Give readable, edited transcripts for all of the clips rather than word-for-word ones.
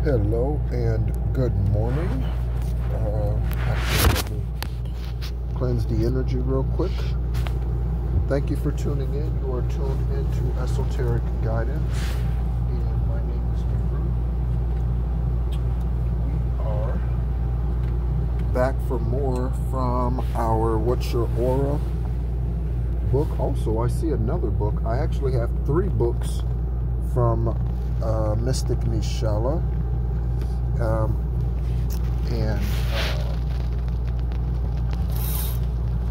Hello and good morning. Actually, let me cleanse the energy real quick. Thank you for tuning in. You are tuned into Esoteric Guidance, and my name is Guru. We are back for more from our What's Your Aura book. Also, I see another book. I actually have 3 books from Mystic Nishala. And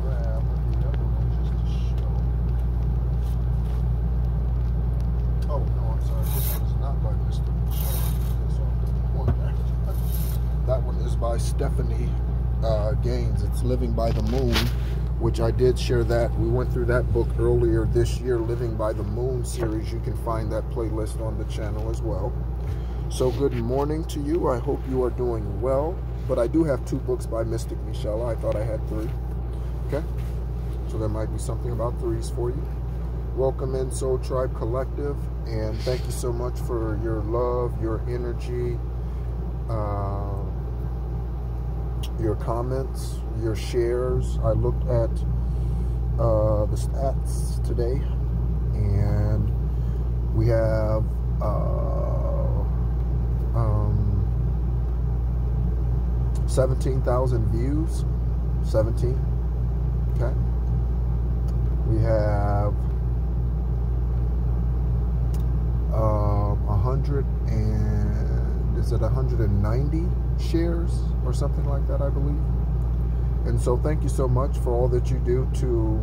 grab the other one just to show. Oh, no, I'm sorry. This one is not by Mr. That one is by Stephanie Gaines. It's Living by the Moon, which I did share that. We went through that book earlier this year, Living by the Moon series. You can find that playlist on the channel as well. So good morning to you. I hope you are doing well. But I do have 2 books by Mystic Nishala. I thought I had 3. Okay? So there might be something about 3s for you. Welcome in Soul Tribe Collective. And thank you so much for your love, your energy, your comments, your shares. I looked at the stats today. And we have 17,000 views. 17. Okay. We have 190 shares or something like that, I believe. And so thank you so much for all that you do to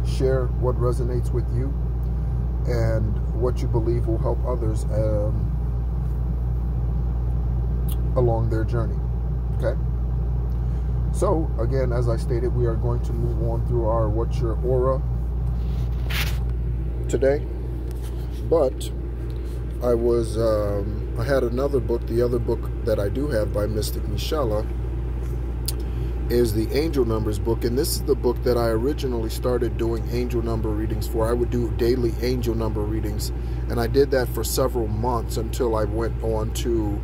share what resonates with you and what you believe will help others along their journey. Okay? So, again, as I stated, we are going to move on through our What's Your Aura today. But I had another book. The other book that I do have by Mystic Nishala is the Angel Numbers book, and this is the book that I originally started doing angel number readings for. I would do daily angel number readings, and I did that for several months until I went on to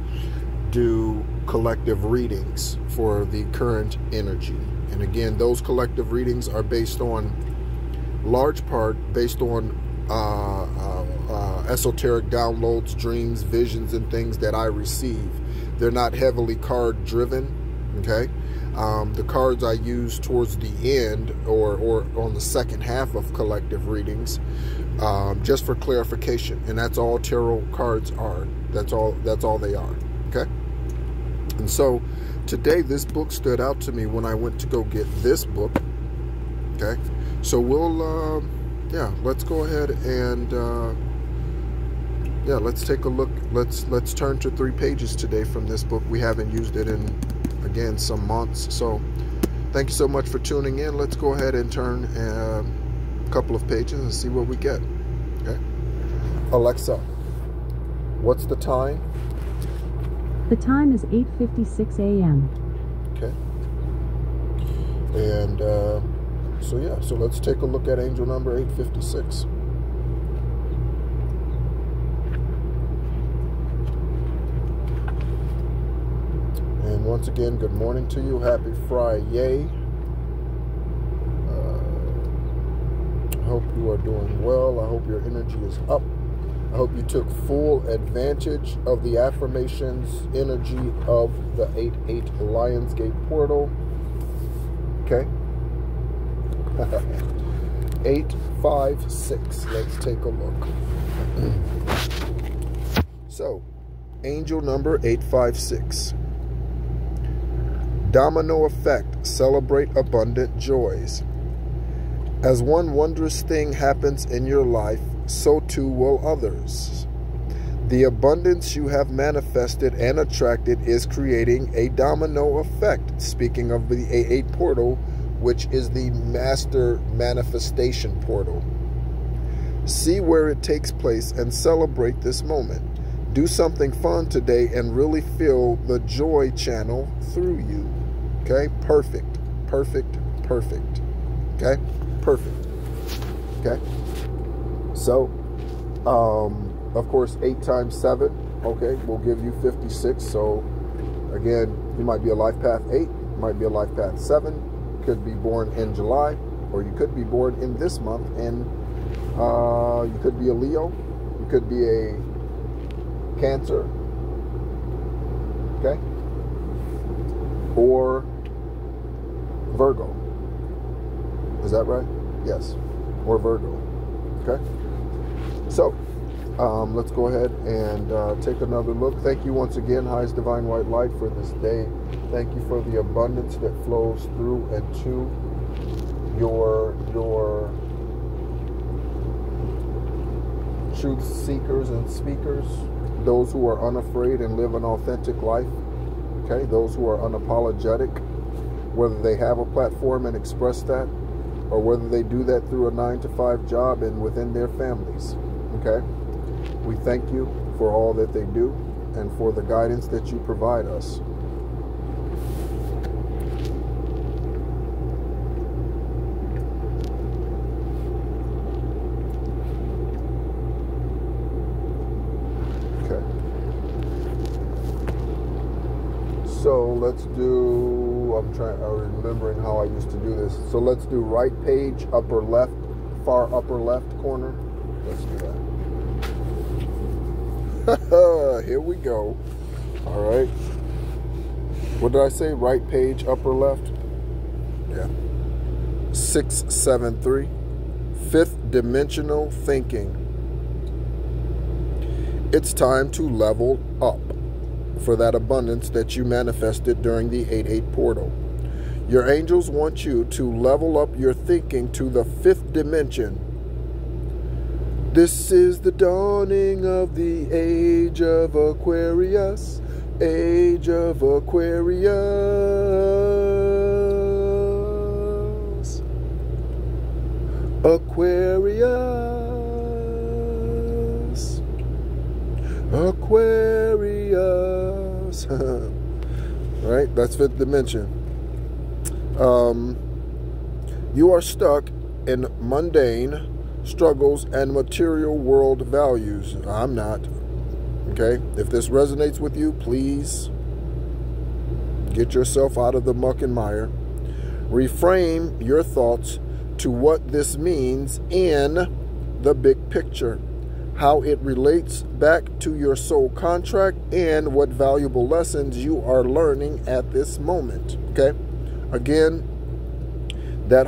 do collective readings for the current energy. And again, those collective readings are based on, large part, based on esoteric downloads, dreams, visions, and things that I receive. They're not heavily card driven. Okay. The cards I use towards the end or on the second half of collective readings, just for clarification, and that's all tarot cards are. That's all they are. Okay. And so today this book stood out to me when I went to go get this book. Okay. So we'll let's go ahead and let's take a look. Let's turn to 3 pages today from this book. We haven't used it in, again, some months. So thank you so much for tuning in. Let's go ahead and turn a couple of pages and see what we get. Okay. Alexa, what's the time? The time is 8:56 a.m. Okay. And so let's take a look at angel number 856. And once again, good morning to you. Happy Friday. I hope you are doing well. I hope your energy is up. I hope you took full advantage of the affirmations energy of the 8-8 Lionsgate portal. Okay. 856. Let's take a look. So, angel number 856. Domino effect. Celebrate abundant joys. As one wondrous thing happens in your life, so too will others. The abundance you have manifested and attracted is creating a domino effect. Speaking of the 8-8 portal, which is the master manifestation portal. See where it takes place and celebrate this moment. Do something fun today and really feel the joy channel through you. Okay? Perfect. Perfect. Perfect. Okay? Perfect. Okay? So, Of course, 8 times 7, okay, will give you 56. So again, you might be a life path 8, you might be a life path 7, you could be born in July, or you could be born in this month, and you could be a Leo, you could be a Cancer, okay, or Virgo. Is that right? Yes, or Virgo. Okay. So let's go ahead and take another look. Thank you once again, Highest Divine White Light, for this day. Thank you for the abundance that flows through and to your truth seekers and speakers, those who are unafraid and live an authentic life. Okay, those who are unapologetic, whether they have a platform and express that, or whether they do that through a 9-to-5 job and within their families. Okay, we thank you for all that they do and for the guidance that you provide us. Okay, so let's do, I'm remembering how I used to do this. So let's do right page, upper left, far upper left corner. Let's do that. Here we go. All right. What did I say? Right page, upper left? Yeah. 673. Fifth dimensional thinking. It's time to level up for that abundance that you manifested during the 8-8 portal. Your angels want you to level up your thinking to the 5th dimension. This is the dawning of the age of Aquarius, age of Aquarius, Aquarius, Aquarius. Right, that's 5th dimension. You are stuck in mundane struggles and material world values. I'm not. Okay, if this resonates with you, please get yourself out of the muck and mire. Reframe your thoughts to what this means in the big picture, how it relates back to your soul contract, and what valuable lessons you are learning at this moment. Okay, again, that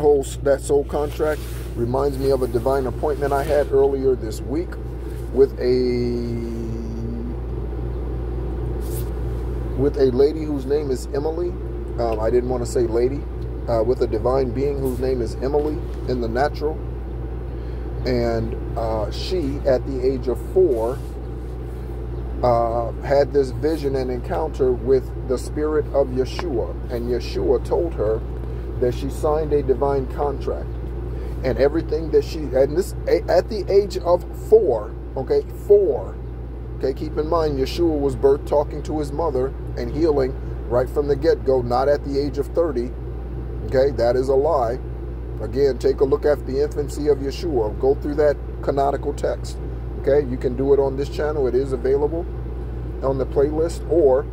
soul contract reminds me of a divine appointment I had earlier this week with a lady whose name is Emily. I didn't want to say lady. With a divine being whose name is Emily in the natural. And she, at the age of 4, had this vision and encounter with the spirit of Yeshua. And Yeshua told her that she signed a divine contract. And everything that and this at the age of 4, okay, 4. Okay, keep in mind, Yeshua was birthed talking to his mother and healing right from the get-go, not at the age of 30. Okay, that is a lie. Again, take a look at the infancy of Yeshua. Go through that canonical text. Okay, you can do it on this channel. It is available on the playlist, or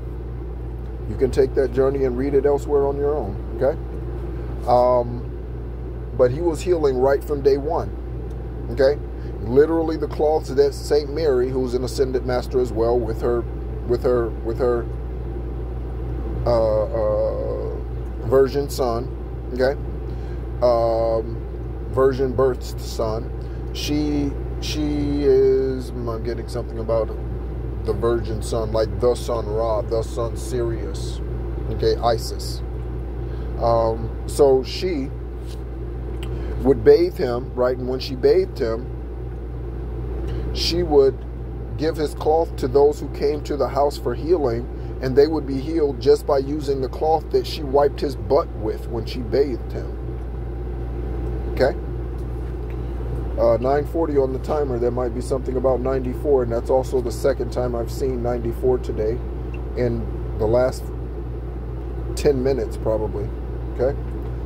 you can take that journey and read it elsewhere on your own. Okay, but he was healing right from day 1. Okay, literally the cloths that Saint Mary, who's an ascended master as well, with her virgin son. Okay, virgin birthed son. She is, I'm getting something about the virgin son, like the sun Ra, the sun Sirius. Okay, Isis. So she would bathe him, right? And when she bathed him, she would give his cloth to those who came to the house for healing, and they would be healed just by using the cloth that she wiped his butt with when she bathed him. Okay? 9:40 on the timer. There might be something about 94, and that's also the second time I've seen 94 today in the last 10 minutes probably. Okay?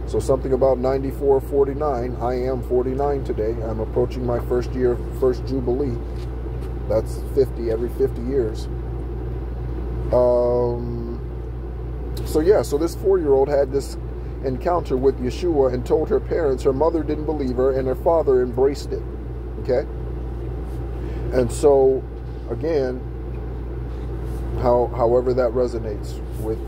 So something about 94:49. I am 49 today. I'm approaching my first Jubilee. That's 50 every 50 years. So yeah, so this 4-year-old had this encounter with Yeshua and told her parents. Her mother didn't believe her, and her father embraced it. Okay? And so, again, however that resonates with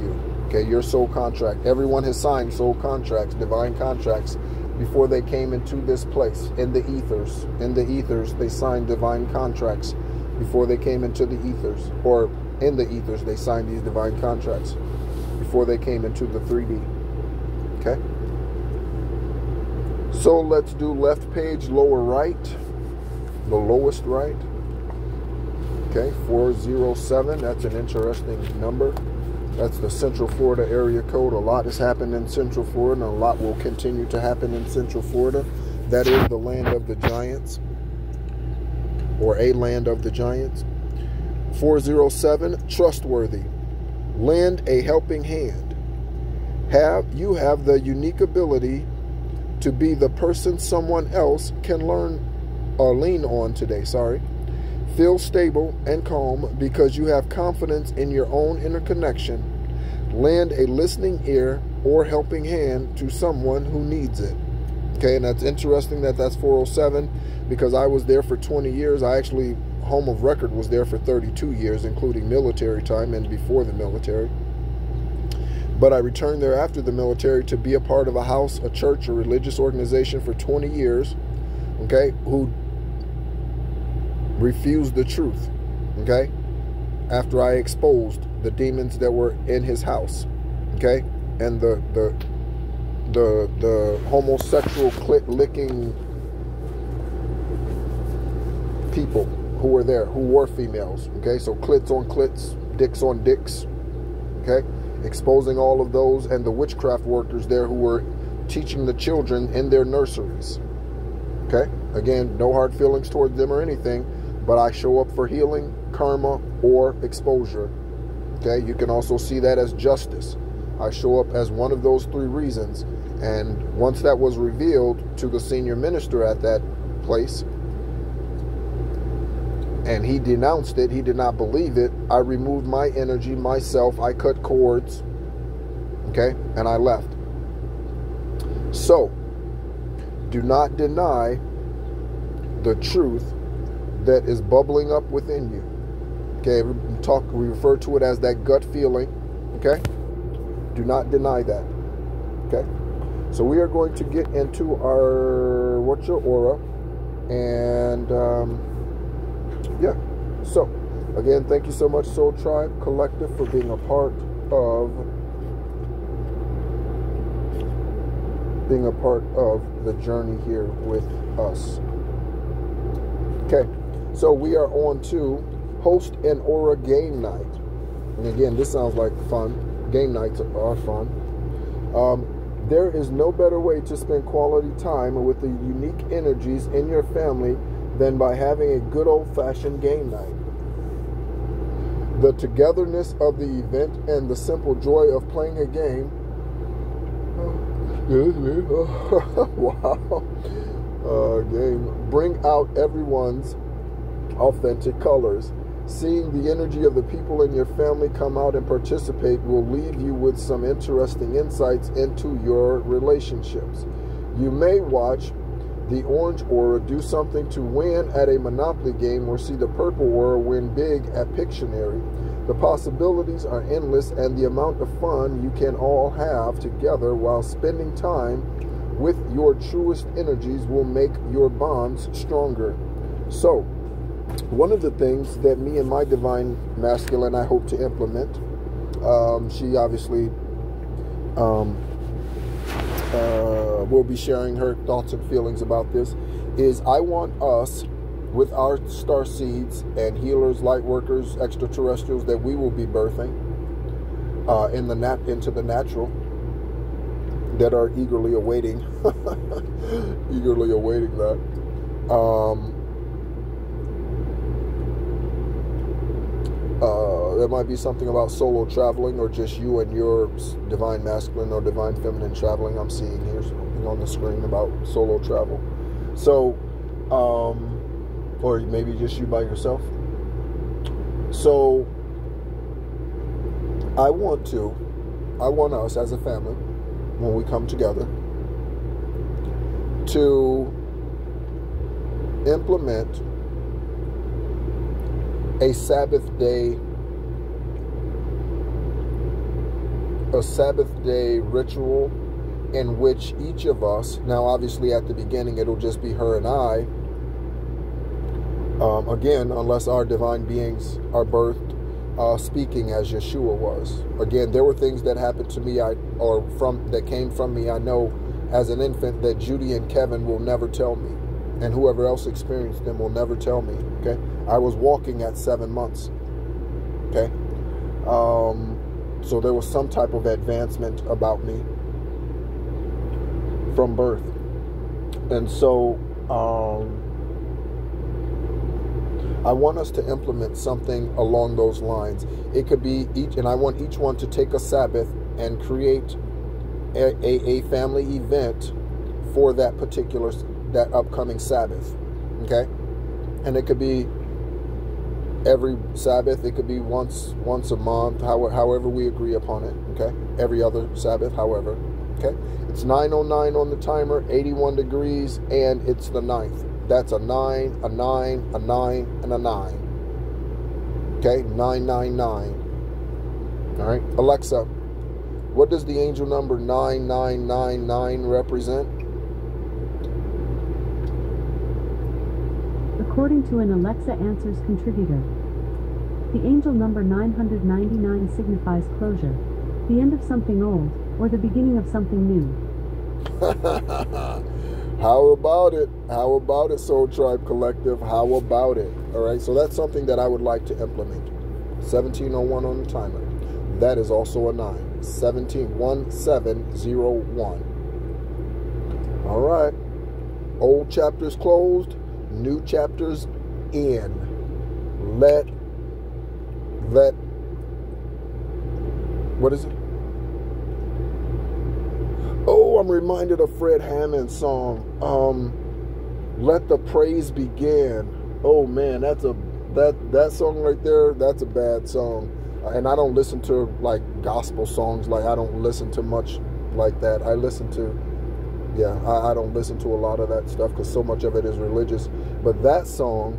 you. Okay, your soul contract. Everyone has signed soul contracts, divine contracts, before they came into this place, in the ethers. In the ethers, they signed divine contracts before they came into the ethers. Or in the ethers, they signed these divine contracts before they came into the 3D. Okay? So let's do left page, lower right. The lowest right. Okay, 407. That's an interesting number. That's the Central Florida area code. A lot has happened in Central Florida, and a lot will continue to happen in Central Florida. That is the land of the giants, or a land of the giants. 407, trustworthy. Lend a helping hand. You have the unique ability to be the person someone else can lean on today. Feel stable and calm because you have confidence in your own inner connection. Lend a listening ear or helping hand to someone who needs it. Okay, and that's interesting that that's 407 because I was there for 20 years. I actually, home of record, was there for 32 years, including military time and before the military. But I returned there after the military to be a part of a house, a church, a religious organization for 20 years, okay, who refused the truth, okay, after I exposed the demons that were in his house, okay, and the homosexual clit-licking people who were there, who were females, okay, so clits on clits, dicks on dicks, okay, exposing all of those, and the witchcraft workers there who were teaching the children in their nurseries, okay, again, no hard feelings towards them or anything, but I show up for healing, karma, or exposure. Okay, you can also see that as justice. I show up as one of those 3 reasons. And once that was revealed to the senior minister at that place, and he denounced it, he did not believe it, I removed my energy, myself, I cut cords, okay, and I left. So, do not deny the truth that is bubbling up within you. Okay, we refer to it as that gut feeling. Okay, do not deny that. Okay, so we are going to get into our what's your aura, and yeah. So again, thank you so much, Soul Tribe Collective, for being a part of the journey here with us. Okay. So we are on to host an aura game night. And again, this sounds like fun. Game nights are fun. There is no better way to spend quality time with the unique energies in your family than by having a good old-fashioned game night. The togetherness of the event and the simple joy of playing a game. Wow. Game. Bring out everyone's authentic colors. Seeing the energy of the people in your family come out and participate will leave you with some interesting insights into your relationships. You may watch the orange aura do something to win at a Monopoly game or see the purple aura win big at Pictionary. The possibilities are endless, and the amount of fun you can all have together while spending time with your truest energies will make your bonds stronger. So, one of the things that me and my divine masculine I hope to implement, she obviously will be sharing her thoughts and feelings about this, is I want us, with our star seeds and healers, light workers, extraterrestrials that we will be birthing into the natural, that are eagerly awaiting that. There might be something about solo traveling, or just you and your divine masculine or divine feminine traveling. I'm seeing here something on the screen about solo travel. So, or maybe just you by yourself. So I want us as a family, when we come together, to implement a Sabbath day ritual in which each of us, now obviously at the beginning it'll just be her and I, again, unless our divine beings are birthed speaking as Yeshua was. Again, there were things that happened to me that came from me, I know, as an infant, that Judy and Kevin will never tell me, and whoever else experienced them will never tell me. Okay, I was walking at 7 months. Okay, so there was some type of advancement about me from birth, and so I want us to implement something along those lines. It could be and I want each one to take a Sabbath and create a family event for that upcoming Sabbath. Okay, and it could be every Sabbath. It could be once a month, however we agree upon it. Okay, every other Sabbath, however. Okay, it's 9:09 on the timer, 81 degrees, and it's the 9th. That's a 9, a 9, a 9, and a 9. Okay, 999. All right, Alexa, what does the angel number 9999 represent? According to an Alexa Answers contributor, the angel number 999 signifies closure, the end of something old, or the beginning of something new. How about it? How about it, Soul Tribe Collective? How about it? All right, so that's something that I would like to implement. 1701 on the timer. That is also a 9. 1701. All right. Old chapters closed, new chapters in. What is it? Oh, I'm reminded of Fred Hammond's song, Let the Praise Begin. Oh man, that song right there, that's a bad song. And I don't listen to like gospel songs, like I don't listen to much like that. I don't listen to a lot of that stuff because so much of it is religious. But that song,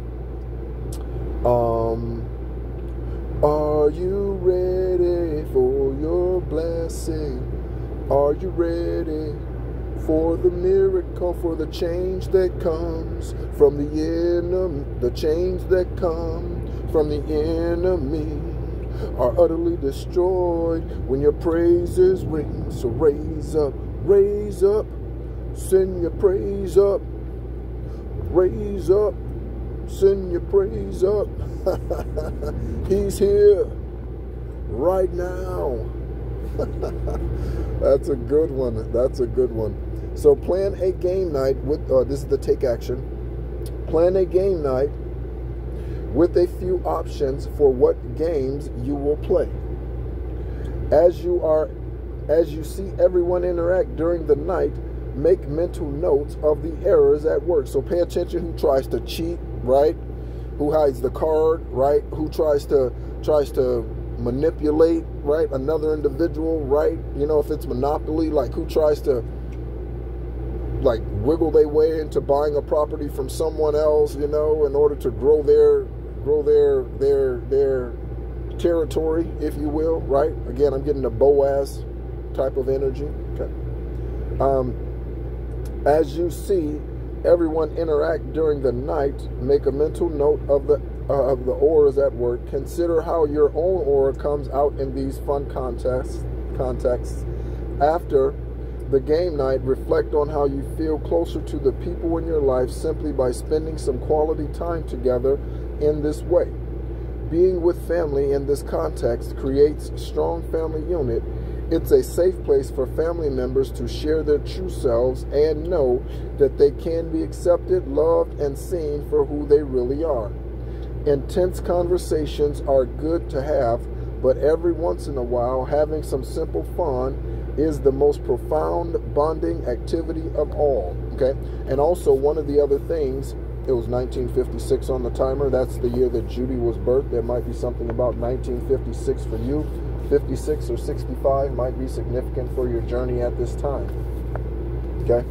are you ready for your blessing? Are you ready for the miracle, for the change that comes from the enemy? The change that comes from the enemy are utterly destroyed when your praises ring. So raise up, send your praise up, raise up, send your praise up. He's here right now. That's a good one. That's a good one. So plan a game night with, this is the take action. Plan a game night with a few options for what games you will play. As you see everyone interact during the night, make mental notes of the errors at work. So pay attention who tries to cheat, right? Who hides the card, right? Who tries to manipulate, right, another individual, right? You know, if it's Monopoly, like who tries to like wiggle their way into buying a property from someone else, you know, in order to grow their territory, if you will, right? Again, I'm getting a Boaz type of energy. Okay. As you see everyone interact during the night, make a mental note of the auras at work. Consider how your own aura comes out in these fun contexts. After the game night, reflect on how you feel closer to the people in your life simply by spending some quality time together in this way. Being with family in this context creates a strong family unit. It's a safe place for family members to share their true selves and know that they can be accepted, loved, and seen for who they really are. Intense conversations are good to have, but every once in a while, having some simple fun is the most profound bonding activity of all. Okay? And also, one of the other things It was 1956 on the timer. That's the year that Judy was birthed. There might be something about 1956 for you. 56 or 65 might be significant for your journey at this time. Okay?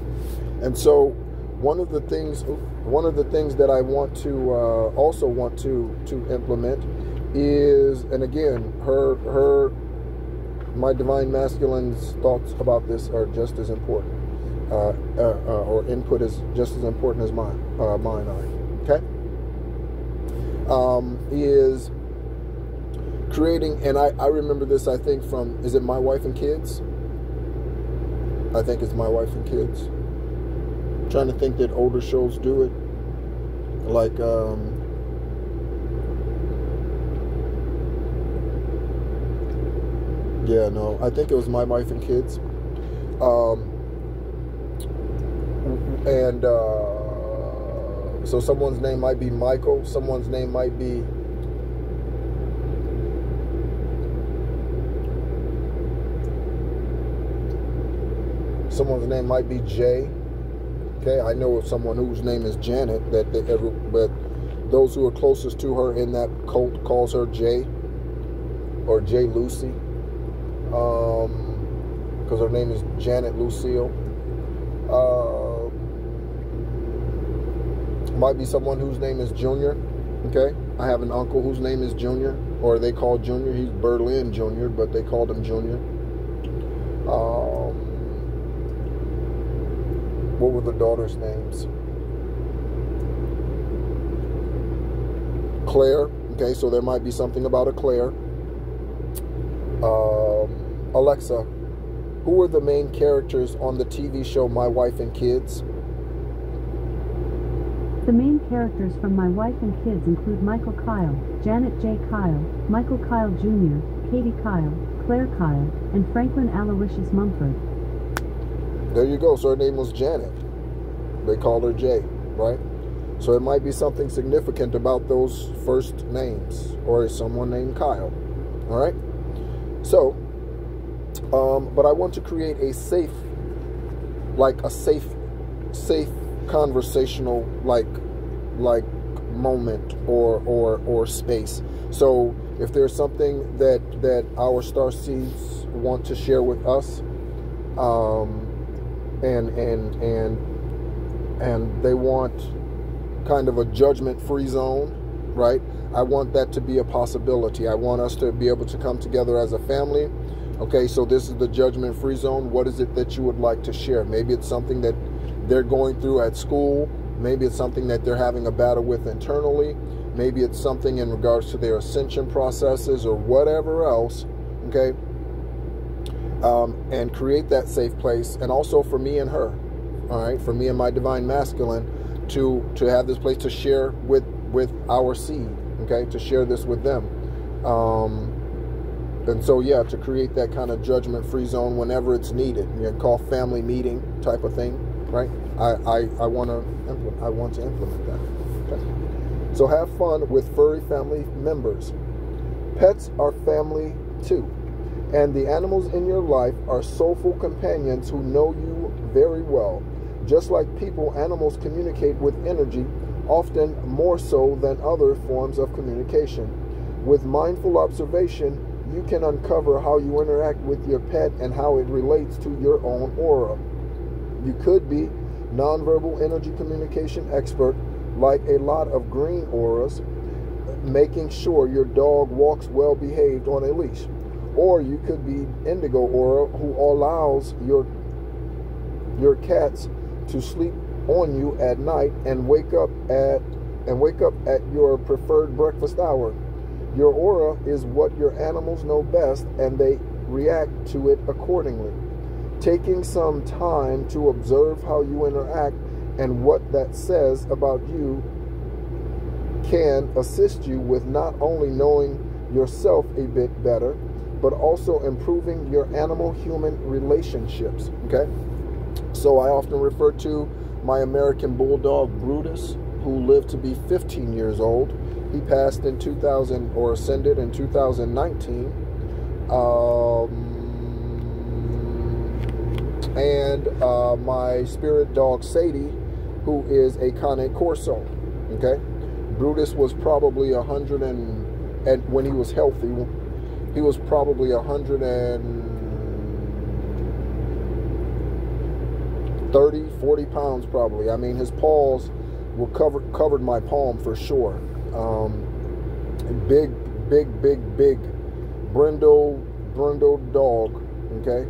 And so one of the things that I want to also want to implement is, and again, my divine masculine's thoughts about this are just as important, or input is just as important as mine are. Okay, is creating, and I remember this, I think, from, is it My Wife and Kids? I think it's My Wife and Kids. I'm trying to think that older shows do it, like yeah, no, I think it was My Wife and Kids. So someone's name might be Michael, someone's name might be Jay. Okay, I know of someone whose name is Janet, but those who are closest to her in that cult calls her Jay, or Jay Lucy, because her name is Janet Lucille. Might be someone whose name is Junior. Okay, I have an uncle whose name is Junior, or they call Junior. He's Berlin Junior, but they called him Junior. What were the daughters' names? Claire. Okay, so there might be something about a Claire. Alexa, who were the main characters on the TV show My Wife and Kids? The main characters from My Wife and Kids include Michael Kyle, Janet J. Kyle, Michael Kyle Jr., Katie Kyle, Claire Kyle, and Franklin Aloysius Mumford. There you go. So her name was Janet. They called her Jay, right? So it might be something significant about those first names, or someone named Kyle. All right? So, but I want to create a safe conversational like moment or space. So if there's something that our star seeds want to share with us, and they want kind of a judgment-free zone, right? I want that to be a possibility. I want us to be able to come together as a family. Okay, so this is the judgment-free zone. What is it that you would like to share? Maybe it's something that they're going through at school. Maybe it's something that they're having a battle with internally. Maybe it's something in regards to their ascension processes or whatever else. Okay, and create that safe place. And also for me and her, all right, for me and my divine masculine, to have this place to share with our seed. Okay, to share this with them. And so, yeah, to create that kind of judgment-free zone whenever it's needed. You can call family meeting type of thing, right? I want to implement that. Okay. So have fun with furry family members. Pets are family too, and the animals in your life are soulful companions who know you very well. Just like people, animals communicate with energy, often more so than other forms of communication. With mindful observation, you can uncover how you interact with your pet and how it relates to your own aura. You could be nonverbal energy communication expert, like a lot of green auras, making sure your dog walks well behaved on a leash. Or you could be indigo aura, who allows your cats to sleep on you at night and wake up at your preferred breakfast hour. Your aura is what your animals know best, and they react to it accordingly. Taking some time to observe how you interact and what that says about you can assist you with not only knowing yourself a bit better, but also improving your animal-human relationships. Okay? So I often refer to my American Bulldog, Brutus, who lived to be 15 years old. He passed in 2000, or ascended in 2019. And my spirit dog, Sadie, who is a Cane Corso. Okay, Brutus was probably 100 and when he was healthy, he was probably 130, 40 pounds probably. I mean, his paws were covered my palm for sure. Big brindle dog. Okay.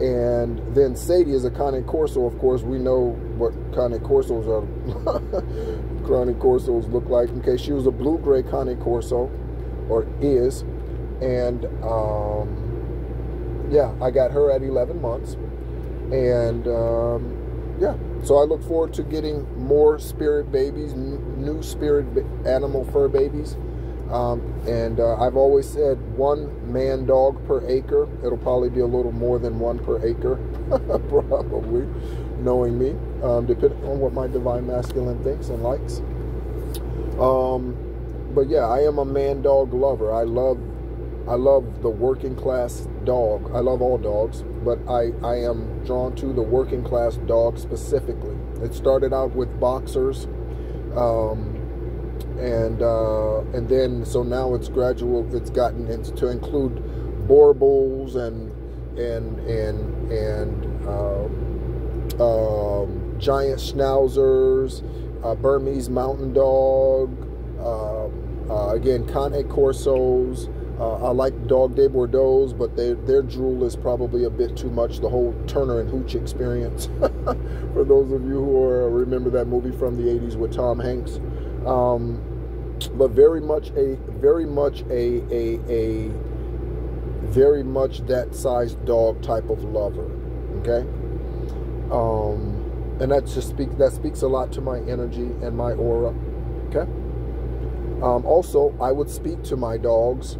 And then Sadie is a Cane Corso. Of course, we know what Cane Corsos are. Cane Corsos look like. Okay, she was a blue-gray Cane Corso, or is, and yeah, I got her at 11 months, and yeah. So I look forward to getting more spirit babies, new spirit animal fur babies. And I've always said 1 man dog per acre. It'll probably be a little more than 1 per acre, probably, knowing me, depending on what my divine masculine thinks and likes. But yeah, I am a man dog lover. I love the working class dog. I love all dogs, but I am drawn to the working class dog specifically. It started out with boxers. And then so now it's gradual. It's gotten to include Borbals and giant schnauzers, Burmese mountain dog, again Cane Corsos. I like Dog de Bordeaux, but their drool is probably a bit too much. The whole Turner and Hooch experience. For those of you who remember that movie from the 80s with Tom Hanks. But very much that size dog type of lover. Okay. And that speaks a lot to my energy and my aura. Okay. Also, I would speak to my dogs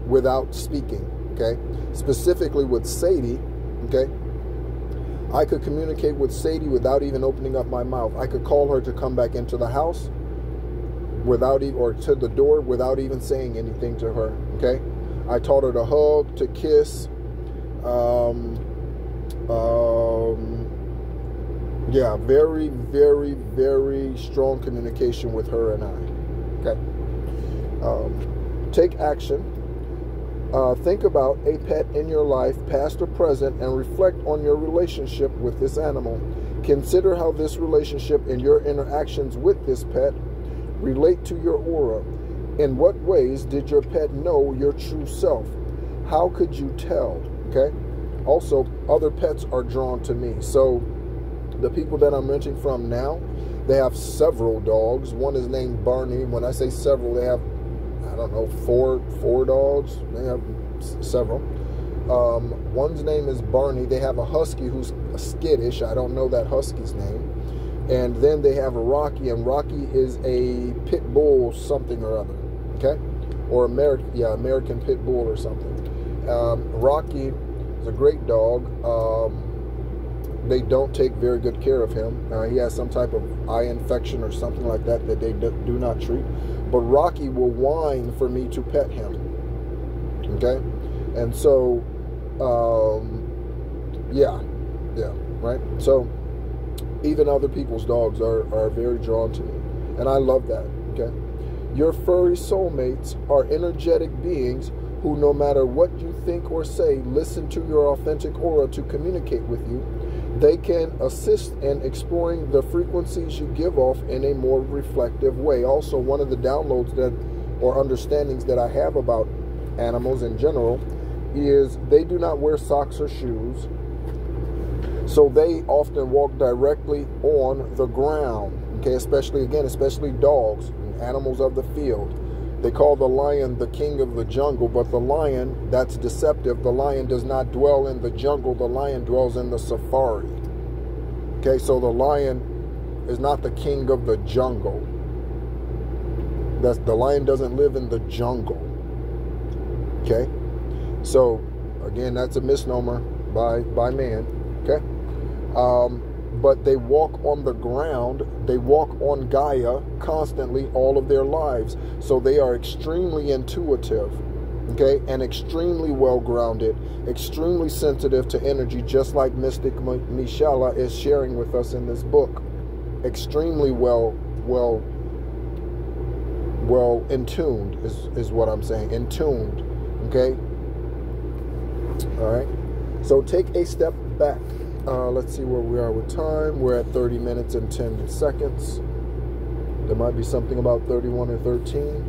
without speaking. Okay. Specifically with Sadie. Okay. I could communicate with Sadie without even opening up my mouth. I could call her to come back into the house or to the door without even saying anything to her. Okay. I taught her to hug, to kiss. Yeah, very strong communication with her and I. Okay. Take action. Think about a pet in your life, past or present, and reflect on your relationship with this animal. Consider how this relationship and your interactions with this pet relate to your aura. In what ways did your pet know your true self? How could you tell? Okay. Also, other pets are drawn to me. So the people that I'm renting from now, they have several dogs. One is named Barney. When I say several, they have, I don't know, four dogs. They have several. One's name is Barney. They have a husky who's skittish. I don't know that husky's name. And then they have a Rocky, and Rocky is a pit bull something or other. Okay? Or American pit bull or something. Rocky is a great dog. They don't take very good care of him. He has some type of eye infection or something like that that they do not treat. But Rocky will whine for me to pet him. Okay? And so, yeah, right? So, even other people's dogs are very drawn to me. And I love that, okay? Your furry soulmates are energetic beings who, no matter what you think or say, listen to your authentic aura to communicate with you. They can assist in exploring the frequencies you give off in a more reflective way. Also, one of the downloads or understandings that I have about animals in general is they do not wear socks or shoes. So they often walk directly on the ground, okay, especially dogs, animals of the field. They call the lion the king of the jungle, but the lion, that's deceptive. The lion does not dwell in the jungle. The lion dwells in the safari. Okay, so the lion is not the king of the jungle. The lion doesn't live in the jungle. Okay, so again, that's a misnomer by man. Okay. But they walk on the ground, they walk on Gaia constantly all of their lives. So they are extremely intuitive, okay, and extremely well-grounded, extremely sensitive to energy, just like Mystic Michela is sharing with us in this book, extremely well in tuned is what I'm saying. In tuned. Okay. All right. So take a step back. Let's see where we are with time. We're at 30 minutes and 10 seconds. There might be something about 31 or 13.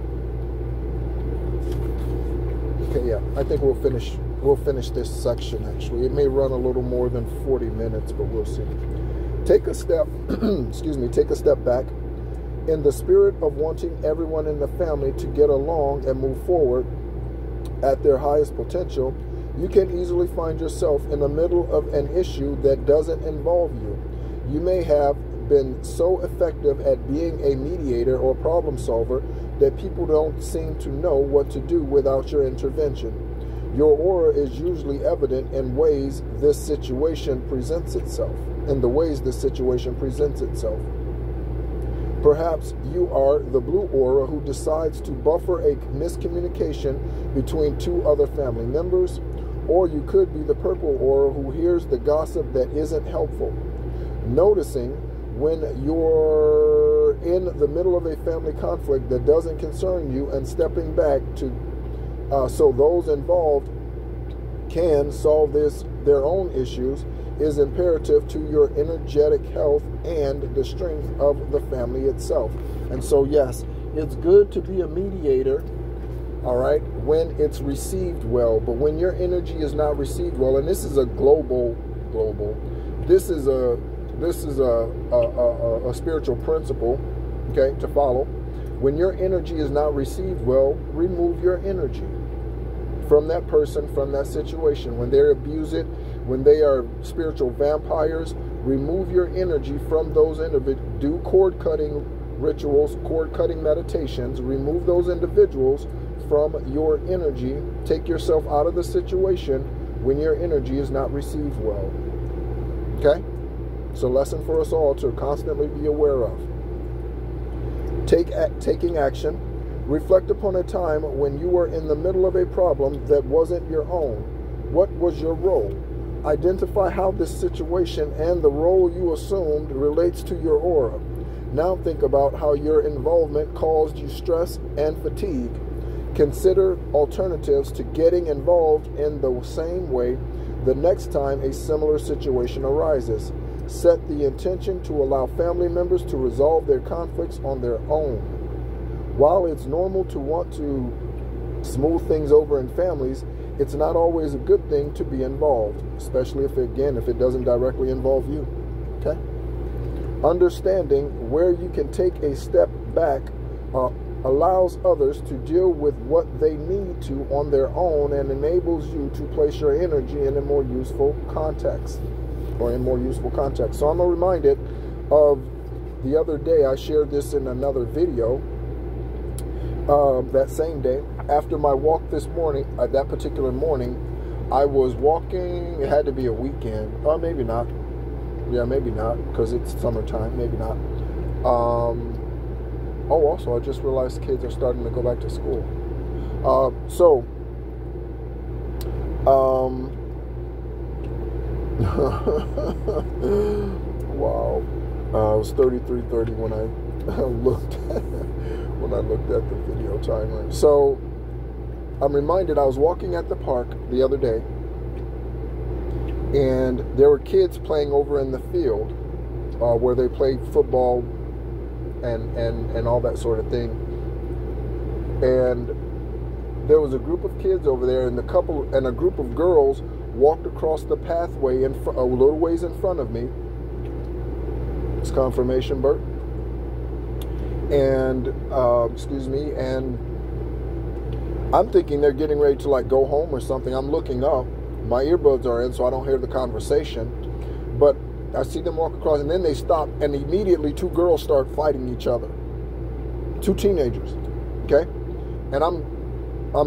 Okay, yeah. I think we'll finish this section actually. It may run a little more than 40 minutes, but we'll see. Take a step, excuse me, take a step back. In the spirit of wanting everyone in the family to get along and move forward at their highest potential, you can easily find yourself in the middle of an issue that doesn't involve you. You may have been so effective at being a mediator or problem solver that people don't seem to know what to do without your intervention. Your aura is usually evident in ways this situation presents itself. Perhaps you are the blue aura who decides to buffer a miscommunication between two other family members, or you could be the purple aura who hears the gossip that isn't helpful. Noticing when you're in the middle of a family conflict that doesn't concern you and stepping back to so those involved can solve their own issues is imperative to your energetic health and the strength of the family itself. And so, yes, it's good to be a mediator, all right, when it's received well. But when your energy is not received well, and this is a global, this is a spiritual principle, okay, to follow. When your energy is not received well, remove your energy from that person, from that situation. When they abuse it, when they are spiritual vampires, remove your energy from those individuals. Do cord cutting rituals, cord cutting meditations. Remove those individuals from your energy. Take yourself out of the situation when your energy is not received well. Okay? It's a lesson for us all to constantly be aware of. Taking action. Reflect upon a time when you were in the middle of a problem that wasn't your own. What was your role? Identify how this situation and the role you assumed relates to your aura. Now think about how your involvement caused you stress and fatigue. Consider alternatives to getting involved in the same way the next time a similar situation arises. Set the intention to allow family members to resolve their conflicts on their own. While it's normal to want to smooth things over in families, it's not always a good thing to be involved, especially if it doesn't directly involve you. Okay? Understanding where you can take a step back allows others to deal with what they need to on their own and enables you to place your energy in a more useful context. So I'm reminded of the other day, I shared this in another video, that same day, after my walk this morning, that particular morning, I was walking, it had to be a weekend, or maybe not, yeah, maybe not, because it's summertime, maybe not. Also, I just realized kids are starting to go back to school. Wow. It was 33:30 when I looked at the video timer. So I'm reminded I was walking at the park the other day, and there were kids playing over in the field where they played football and all that sort of thing. And there was a group of kids over there, and a group of girls walked across the pathway a little ways in front of me. It's confirmation, Bert. And and I'm thinking they're getting ready to like go home or something. I'm looking up. My earbuds are in, so I don't hear the conversation. But I see them walk across, and then they stop, and immediately two girls start fighting each other. Two teenagers, okay? And I'm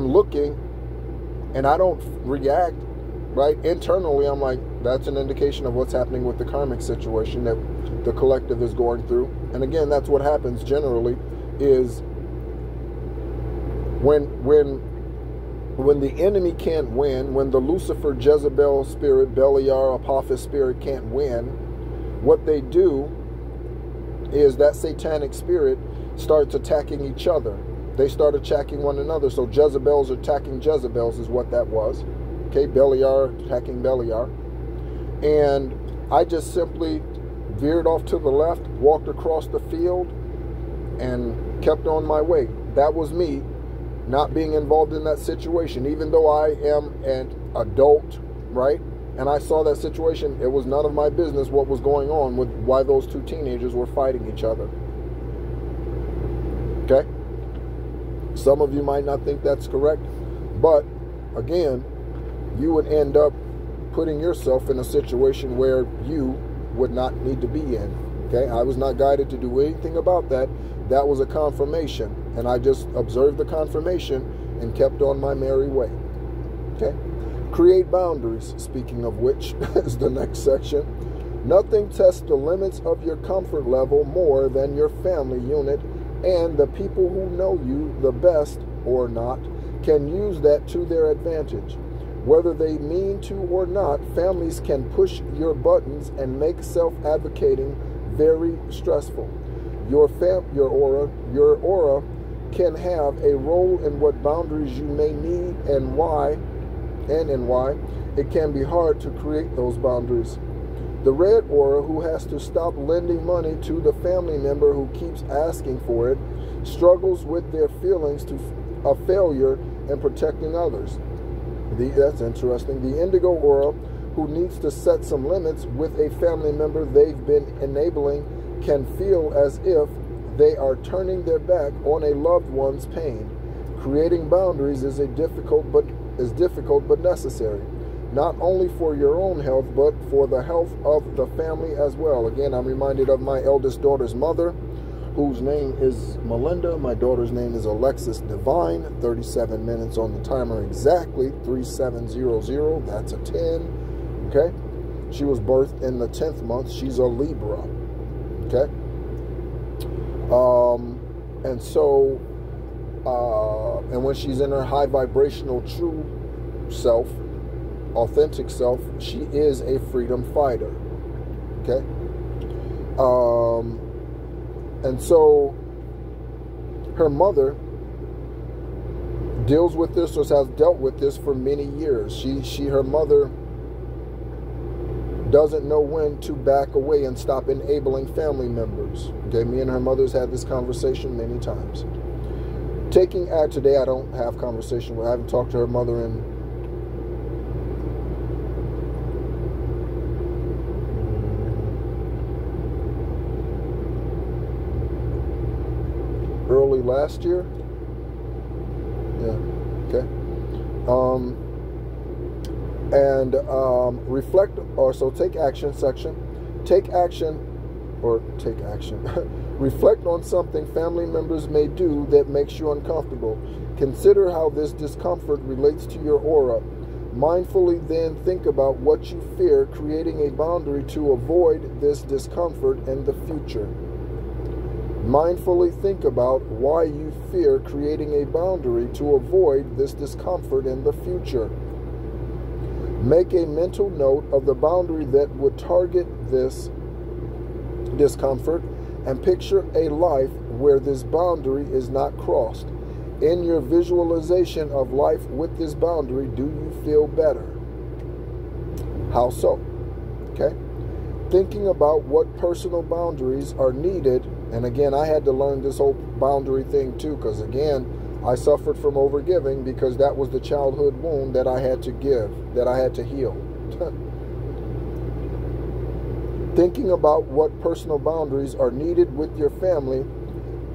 looking, and I don't react, right? Internally, I'm like, that's an indication of what's happening with the karmic situation that the collective is going through. And again, that's what happens generally, is when the enemy can't win, when the Lucifer, Jezebel spirit, Beliar, Apophis spirit can't win, what they do is that satanic spirit starts attacking each other. They start attacking one another. So Jezebel's attacking Jezebel's is what that was. Okay, Beliar attacking Beliar. And I just simply veered off to the left, walked across the field, and kept on my way. That was me not being involved in that situation. Even though I am an adult, right? And I saw that situation, it was none of my business what was going on with why those two teenagers were fighting each other. Okay? Some of you might not think that's correct, but again, you would end up putting yourself in a situation where you would not need to be in. Okay? I was not guided to do anything about that. That was a confirmation, and I just observed the confirmation and kept on my merry way. Okay? Create boundaries, speaking of which, is the next section. Nothing tests the limits of your comfort level more than your family unit, and the people who know you the best or not can use that to their advantage. Whether they mean to or not, families can push your buttons and make self-advocating very stressful. Your aura can have a role in what boundaries you may need and why. It can be hard to create those boundaries. The red aura, who has to stop lending money to the family member who keeps asking for it, struggles with their feelings of failure in protecting others. That's interesting. The indigo aura, who needs to set some limits with a family member they've been enabling, can feel as if they are turning their back on a loved one's pain. Creating boundaries is difficult but necessary, not only for your own health, but for the health of the family as well. Again, I'm reminded of my eldest daughter's mother, whose name is Melinda. My daughter's name is Alexis Divine. 37 minutes on the timer exactly. 3700. That's a 10. Okay? She was birthed in the 10th month. She's a Libra. Okay? And so, and when she's in her high vibrational true self, authentic self, she is a freedom fighter. Okay? And so her mother deals with this, or has dealt with this for many years. Her mother doesn't know when to back away and stop enabling family members. Okay, me and her mother's had this conversation many times. Taking act today, I don't have conversation with. I haven't talked to her mother in early last year. Yeah. Okay. Reflect, or so take action section. Take action. Reflect on something family members may do that makes you uncomfortable. Consider how this discomfort relates to your aura. Mindfully then think about what you fear, creating a boundary to avoid this discomfort in the future. Mindfully think about why you fear, creating a boundary to avoid this discomfort in the future. Make a mental note of the boundary that would target this discomfort and picture a life where this boundary is not crossed. In your visualization of life with this boundary, do you feel better? How so? Okay. Thinking about what personal boundaries are needed. And again, I had to learn this whole boundary thing too, because again, I suffered from overgiving because that was the childhood wound that I had to give, that I had to heal. Thinking about what personal boundaries are needed with your family,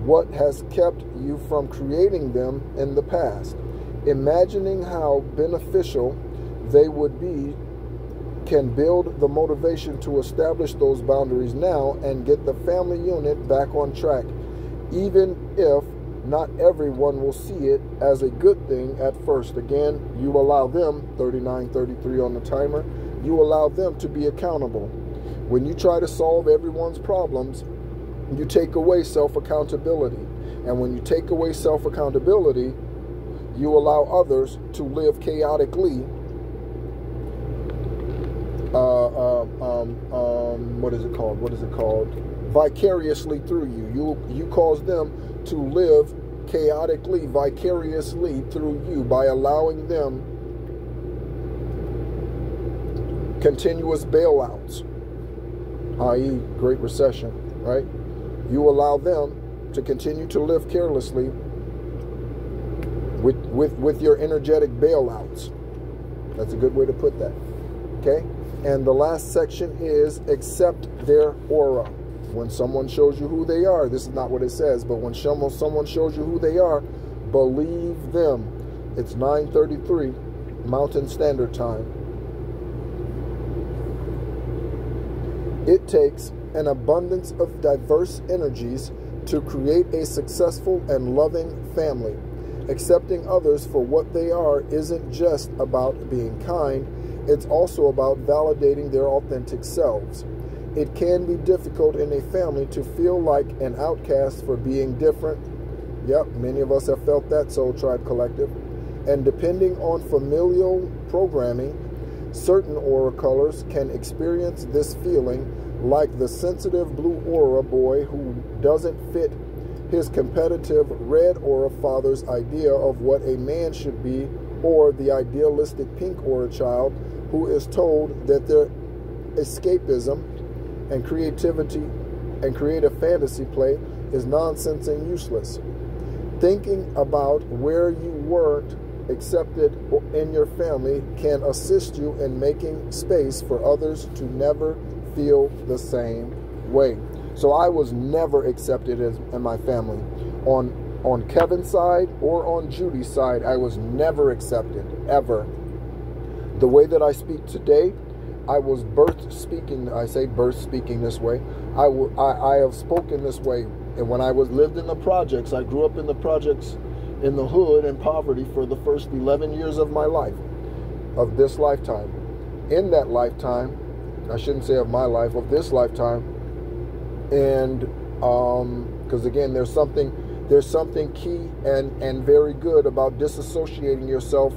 what has kept you from creating them in the past. Imagining how beneficial they would be can build the motivation to establish those boundaries now and get the family unit back on track, even if not everyone will see it as a good thing at first. Again, you allow them, 39:33 on the timer, you allow them to be accountable. When you try to solve everyone's problems, you take away self-accountability. And when you take away self-accountability, you allow others to live chaotically. What is it called? vicariously through you. You cause them to live chaotically, vicariously through you by allowing them continuous bailouts, i.e. Great Recession, right? You allow them to continue to live carelessly with your energetic bailouts. That's a good way to put that. Okay? And the last section is accept their aura. When someone shows you who they are, this is not what it says, but when someone shows you who they are, believe them. It's 9:33 Mountain Standard Time. It takes an abundance of diverse energies to create a successful and loving family. Accepting others for what they are isn't just about being kind, it's also about validating their authentic selves. It can be difficult in a family to feel like an outcast for being different. Yep, many of us have felt that, Soul Tribe Collective. And depending on familial programming, certain aura colors can experience this feeling, like the sensitive blue aura boy who doesn't fit his competitive red aura father's idea of what a man should be, or the idealistic pink aura child who is told that their escapism and creativity and creative fantasy play is nonsense and useless. Thinking about where you weren't accepted in your family can assist you in making space for others to never feel the same way. So I was never accepted in my family. On Kevin's side or on Judy's side, I was never accepted, ever. The way that I speak today, I was birthed speaking. I say birthed speaking this way. I have spoken this way. And when I lived in the projects, I grew up in the projects in the hood and poverty for the first 11 years of my life, of this lifetime. In that lifetime, I shouldn't say of my life, of this lifetime. And because again, there's something key and very good about disassociating yourself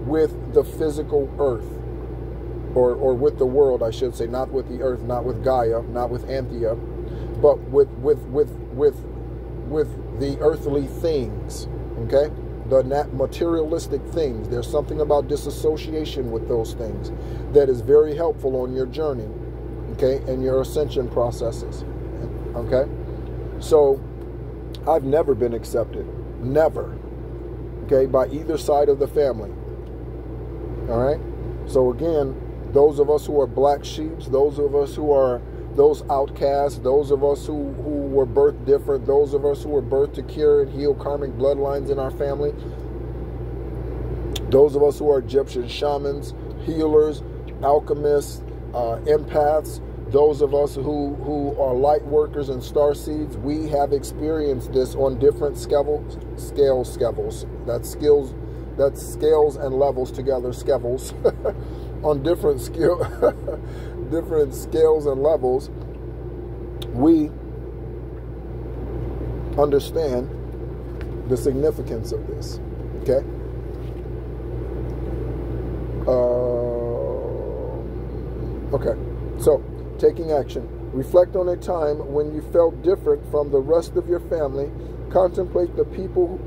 with the physical earth, or with the world, I should say, not with the earth, not with Gaia, not with Anthea, but with the earthly things, okay? The materialistic things. There's something about disassociation with those things that is very helpful on your journey, okay, and your ascension processes, okay? So I've never been accepted, never, okay, by either side of the family, all right? So again, those of us who are black sheeps, those of us who are those outcasts, those of us who were birthed different, those of us who were birthed to cure and heal karmic bloodlines in our family, those of us who are Egyptian shamans, healers, alchemists, empaths, those of us who are light workers and star seeds, we have experienced this on different scales. That's scales and levels together, scales. On different different scales and levels, we understand the significance of this, okay? Okay, so taking action. Reflect on a time when you felt different from the rest of your family. Contemplate the people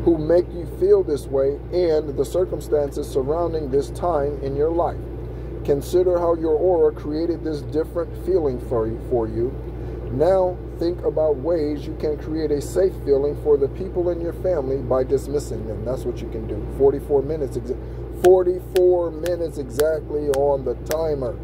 who make you feel this way and the circumstances surrounding this time in your life. Consider how your aura created this different feeling for you. Now think about ways you can create a safe feeling for the people in your family by dismissing them. That's what you can do. 44 minutes exactly on the timer.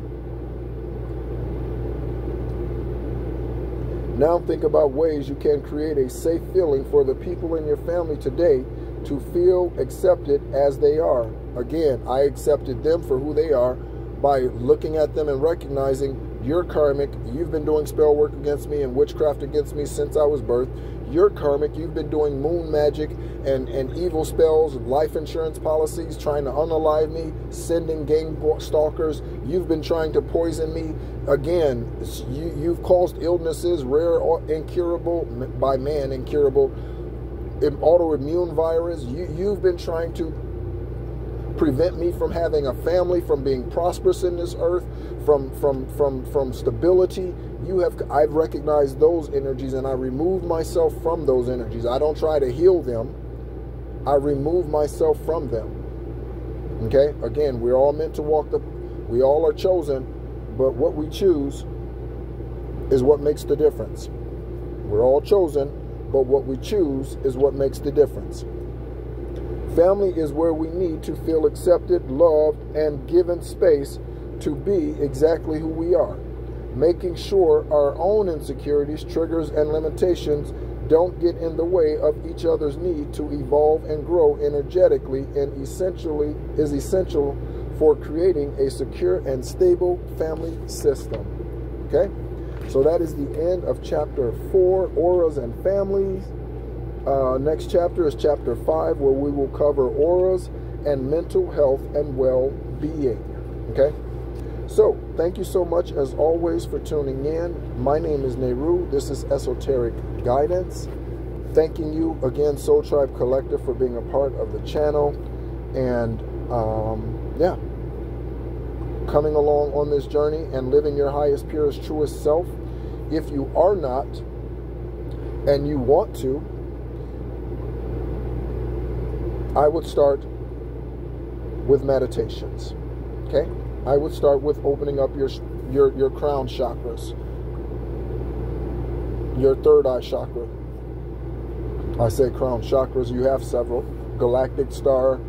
Now think about ways you can create a safe feeling for the people in your family today to feel accepted as they are. Again, I accepted them for who they are by looking at them and recognizing you're karmic. You've been doing spell work against me and witchcraft against me since I was birthed. You're karmic. You've been doing moon magic and evil spells, life insurance policies, trying to unalive me, sending gang stalkers. You've been trying to poison me. Again, you've caused illnesses, rare, incurable, by man, incurable, autoimmune virus. You've been trying to prevent me from having a family, from being prosperous in this earth, from stability. I've recognized those energies, and I remove myself from those energies. I don't try to heal them. I remove myself from them. Okay? Again, we're all meant to we all are chosen, but what we choose is what makes the difference. We're all chosen, but what we choose is what makes the difference. Family is where we need to feel accepted, loved, and given space to be exactly who we are. Making sure our own insecurities, triggers, and limitations don't get in the way of each other's need to evolve and grow energetically is essential for creating a secure and stable family system. Okay? So that is the end of chapter 4, auras and families. Next chapter is chapter 5, where we will cover auras and mental health and well-being. Okay? So, thank you so much, as always, for tuning in. My name is Nehru. This is Esoteric Guidance. Thanking you again, Soul Tribe Collective, for being a part of the channel. And, yeah, coming along on this journey and living your highest, purest, truest self. If you are not, and you want to, I would start with meditations. Okay? I would start with opening up your crown chakras, your third eye chakra. I say crown chakras, you have several. Galactic star,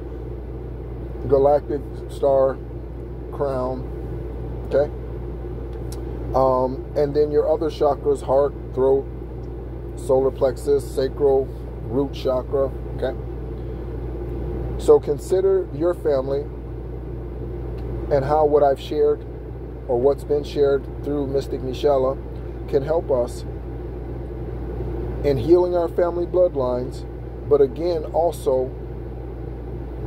crown, okay? And then your other chakras, heart, throat, solar plexus, sacral, root chakra, okay? So consider your family and how what I've shared, or what's been shared through Mystic Michela, can help us in healing our family bloodlines, but again, also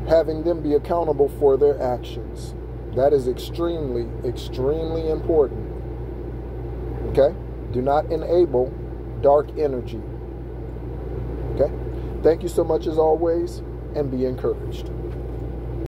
having them be accountable for their actions. That is extremely, extremely important. Okay? Do not enable dark energy. Okay? Thank you so much, as always, and be encouraged.